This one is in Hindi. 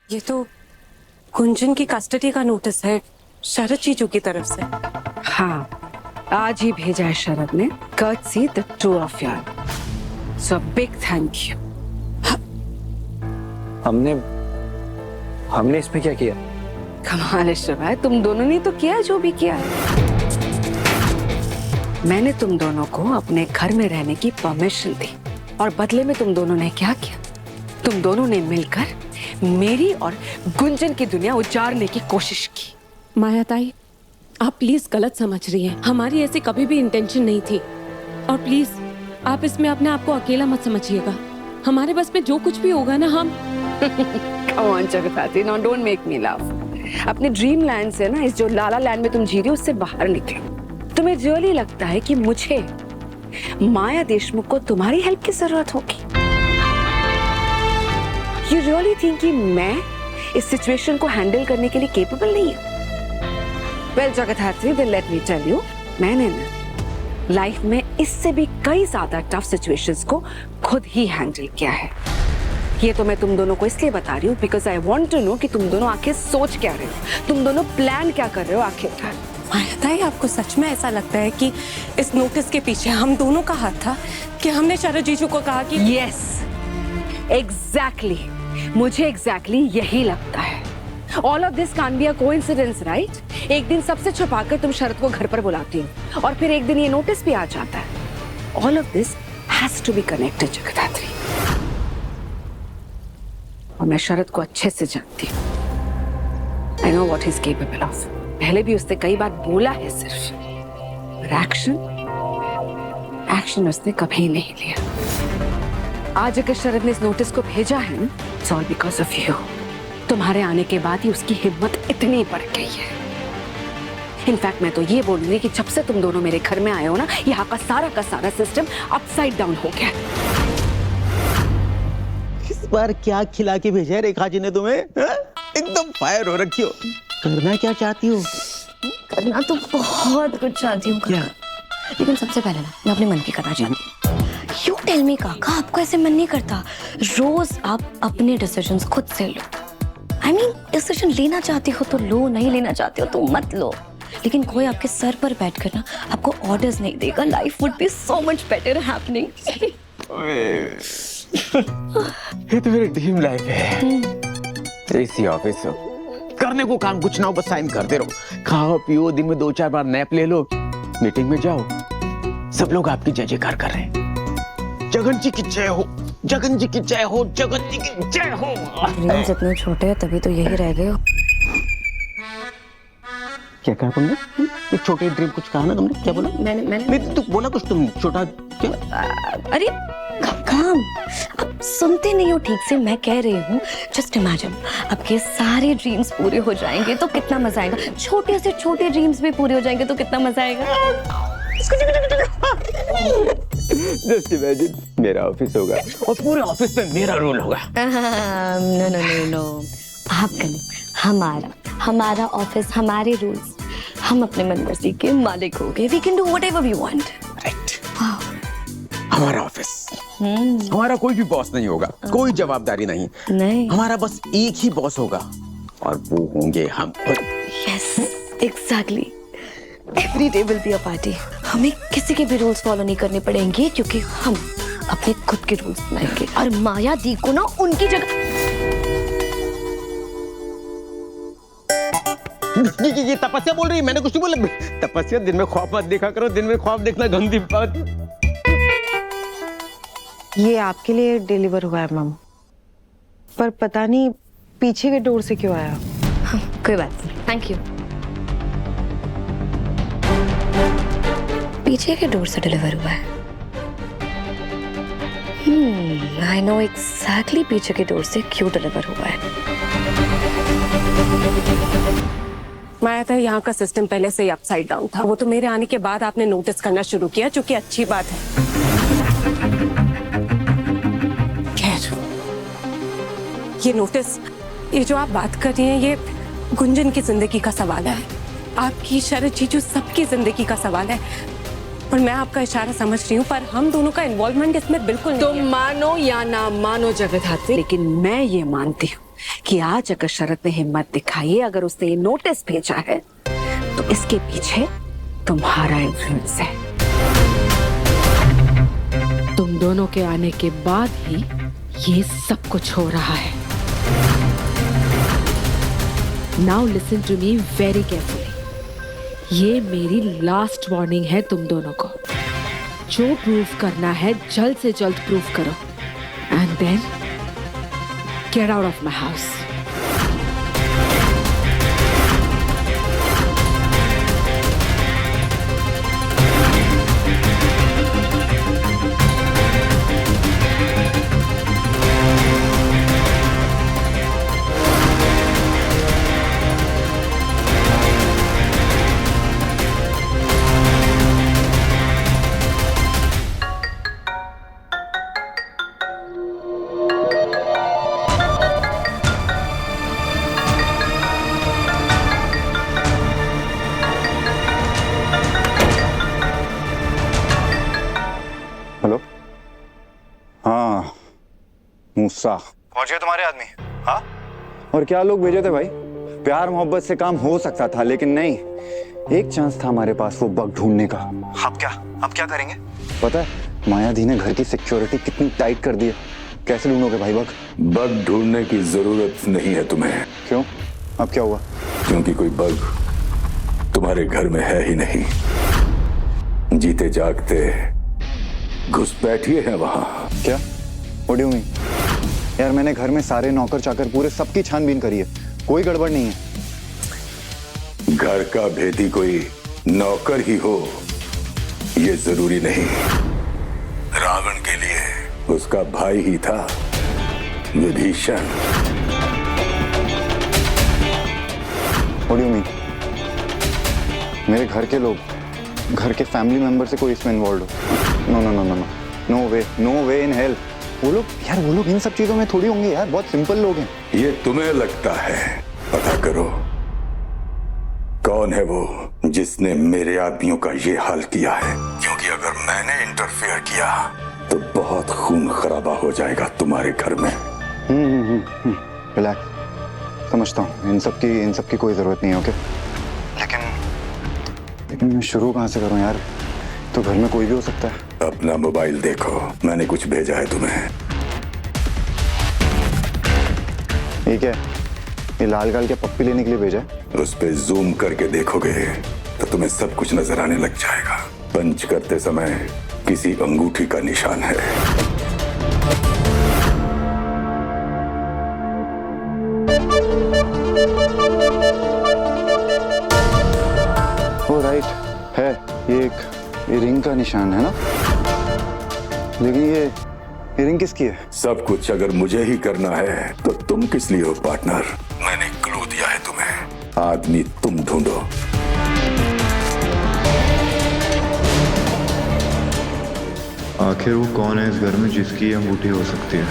ये तो गुंजन की कस्टडी का नोटिस है शरद जीजू की तरफ से। हाँ, आज ही भेजा है शरद ने, courtesy the two of you. So big thank you. हमने इसमें क्या किया? कमाल है शिवा, तुम दोनों ने तो किया जो भी किया है। मैंने तुम दोनों को अपने घर में रहने की परमिशन दी और बदले में तुम दोनों ने क्या किया? तुम दोनों ने मिलकर मेरी और गुंजन की दुनिया उजाड़ने की कोशिश की। माया ताई, आप प्लीज गलत समझ रही हैं। हमारी ऐसी कभी भी इंटेंशन नहीं थी और प्लीज आप इसमें अपने आप को अकेला मत समझिएगा। हमारे बस में जो कुछ भी होगा ना हम Come on, जगताती, now don't make me laugh. अपने ड्रीम लैंड से ना, इस जो लाला लैंड में तुम जी रही हो उससे बाहर निकलो। तुम्हें रियली लगता है कि मुझे माया देशमुख को तुम्हारी हेल्प की जरूरत होगी? You really think कि मैं इस सिचुएशन को हैंडल करने के लिए केपेबल नहीं हूँ? Well, जगताती, then let me tell you, मैंने ना लाइफ में इससे भी कई ज्यादा टफ सिचुएशंस को खुद ही हैंडल किया है। ये तो मैं तुम दोनों को इसलिए बता रही हूँ because I want to know कि तुम दोनों आखिर सोच क्या रहे हो, तुम दोनों प्लान क्या कर रहे हो आखिरकार। माया ताई, आपको सच में ऐसा लगता है कि इस नोटिस के पीछे हम दोनों का हाथ था कि हमने शरद जीजू को कहा कि यस, एग्जैक्टली, मुझे एग्जैक्टली यही लगता है। All of this can be a coincidence, right? एक दिन सबसे छुपाकर तुम शरद को घर पर बुलाती हो और फिर एक दिन ये नोटिस भी आ जाता है। All of this has to be connected, Jagadhatri. और मैं शरद को अच्छे से जानती हूँ। I know what he's capable of. पहले भी उसने कई बार बोला है सिर्फ, पर एक्शन उसने कभी नहीं लिया। आज अगर शरद ने इस नोटिस को भेजा है ना, it's all because of you. तुम्हारे आने के बाद ही उसकी हिम्मत इतनी बढ़ गई है। इनफैक्ट मैं तो ये बोलूंगी कि जब से तुम दोनों मेरे घर में आए हो ना, यहाँ का सारा सिस्टम अपसाइड डाउन हो गया। इस बार क्या खिला के भेजा है रेखा जी ने तुम्हें? एकदम फायर हो रखी हो। करना क्या चाहती हो? करना तो बहुत कुछ चाहती हूँ क्या? लेकिन सबसे पहले ना मैं अपने मन की करना चाहती हूँ। यू टेल मी काका, आपको ऐसे मन नहीं करता? रोज आप अपने डिसीजंस खुद से लो। I mean, डिसीजन लेना चाहती हो तो लो, नहीं लेना चाहती हो तो मत लो। लेकिन कोई आपके सर पर बैठकर ना आपको ऑर्डर्स नहीं देगा। Life would be so much better happening. ये तो मेरी ड्रीम लाइफ है। एसी ऑफिस हो, करने को काम कुछ ना हो, बस साइन करते रहो, खाओ पियो, दिन में 2-4 बार नैप ले लो, मीटिंग में जाओ, सब लोग आपकी जय जयकार कर रहे हैं। जगन जी की जय हो, जगन जी की जय हो, जगन जी की जय हो। ड्रीम्स इतने छोटे हैं तभी तो यही रह गए हो। क्या कहा तुमने? एक छोटे ड्रीम कुछ कहा ना तुमने? क्या बोला? मैंने नहीं, तू बोला कुछ तुम छोटा क्या? अरे काम, आप सुनते नहीं हो ठीक से। मैं कह रही हूँ जस्ट इमेजिन आपके सारे ड्रीम्स पूरे हो जाएंगे तो कितना मजा आएगा। छोटे से छोटे ड्रीम्स भी पूरे हो जाएंगे तो कितना मजा आएगा। जस्ट इमेजिन मेरा ऑफिस होगा और पूरे ऑफिस में मेरा रोल होगा। नो नो नो नो, आपका नहीं, हमारा ऑफिस, हमारे रूल्स, हम अपने मन मर्जी के मालिक हो गए। We can do whatever we want. Right, हमारा ऑफिस, हमारा कोई भी बॉस नहीं होगा, कोई जवाबदारी नहीं, हमारा बस एक ही बॉस होगा और वो होंगे हम खुद। Yes, exactly. Every day will be a party. हमें किसी के भी रूल्स फॉलो नहीं करने पड़ेंगे क्योंकि हम अपने खुद के रूल्स बनाएंगे। और माया दी को ना उनकी जगह ये तपस्या बोल रही है, मैंने कुछ नहीं बोला। तपस्या, दिन में ख्वाब मत देखा करो, दिन में ख्वाब देखना गंदी बात। ये आपके लिए डिलीवर हुआ है मम, पर पता नहीं पीछे के डोर से क्यों आया। कोई बात नहीं, थैंक यू। पीछे के डोर से डिलीवर हुआ है। आई नो एग्जैक्टली पीछे के डोर से क्यों डिलीवर हुआ है। माया ताई, यहाँ का सिस्टम पहले से ही अपसाइड डाउन था। वो तो मेरे आने के बाद आपने नोटिस करना शुरू किया, जो कि अच्छी बात है। खैर, ये नोटिस, ये जो आप बात कर रही हैं, ये गुंजन की जिंदगी का सवाल है। आपकी, शरद जीजू, सबकी जिंदगी का सवाल है। पर मैं आपका इशारा समझ रही हूँ, पर हम दोनों का इन्वॉल्वमेंट इसमें बिल्कुल नहीं है। तुम मानो या ना मानो जगदात्री, लेकिन मैं ये मानती हूँ कि आज अगर शरद ने हिम्मत दिखाई है, अगर उसने ये नोटिस भेजा है, तो इसके पीछे तुम्हारा इन्फ्लुएंस है। तुम दोनों के आने के बाद ही ये सब कुछ हो रहा है। Now listen to me very carefully. ये मेरी लास्ट वार्निंग है तुम दोनों को। जो प्रूव करना है जल्द से जल्द प्रूव करो, and then get out of my house. Hello, हाँ मूसा। पहुंच गए तुम्हारे आदमी? हाँ, और क्या लोग भेजे थे भाई? प्यार मोहब्बत से काम हो सकता था, लेकिन नहीं, एक चांस था हमारे पास वो बग ढूंढने का। अब क्या करेंगे? पता है मायाधी ने घर की सिक्योरिटी कितनी टाइट कर दी है। कैसे ढूंढोगे भाई बग? बग ढूंढने की जरूरत नहीं है तुम्हें। क्यों? अब क्या हुआ? क्योंकि कोई बग तुम्हारे घर में है ही नहीं। जीते जागते घुसपैठिए हैं वहां। क्या? What do you mean? यार मैंने घर में सारे नौकर चाकर पूरे सबकी छानबीन करी है, कोई गड़बड़ नहीं है। घर का भेदी कोई नौकर ही हो ये जरूरी नहीं। रावण के लिए उसका भाई ही था Vibhishan. What do you mean? मेरे घर के लोग, घर के फैमिली मेंबर से कोई इसमें इन्वॉल्व हो? No no no no no, no way in hell. वो लोग इन सब चीजों में थोड़ी होंगे यार, बहुत सिंपल लोग हैं। ये तुम्हें लगता है। पता करो कौन है वो जिसने मेरे आदमियों का ये हाल किया है, क्योंकि अगर मैंने इंटरफेयर किया तो बहुत खून खराबा हो जाएगा तुम्हारे घर में। रिलैक्स, समझता हूँ, इन सब की कोई जरूरत नहीं है। ओके, लेकिन मैं शुरू कहाँ से करूँ यार? तो घर में कोई भी हो सकता है। अपना मोबाइल देखो, मैंने कुछ भेजा है तुम्हें। ठीक है, ये लाल गाल के पप्पी लेने के लिए भेजा है। उस पे जूम करके देखोगे तो तुम्हें सब कुछ नजर आने लग जाएगा। पंच करते समय किसी अंगूठी का निशान है। ओ राइट है, ये रिंग का निशान है ना? लेकिन ये रिंग किसकी है? सब कुछ अगर मुझे ही करना है तो तुम किस लिए हो पार्टनर? मैंने क्लू दिया है तुम्हें, आदमी तुम ढूंढो। आखिर वो कौन है इस घर में जिसकी अंगूठी हो सकती है?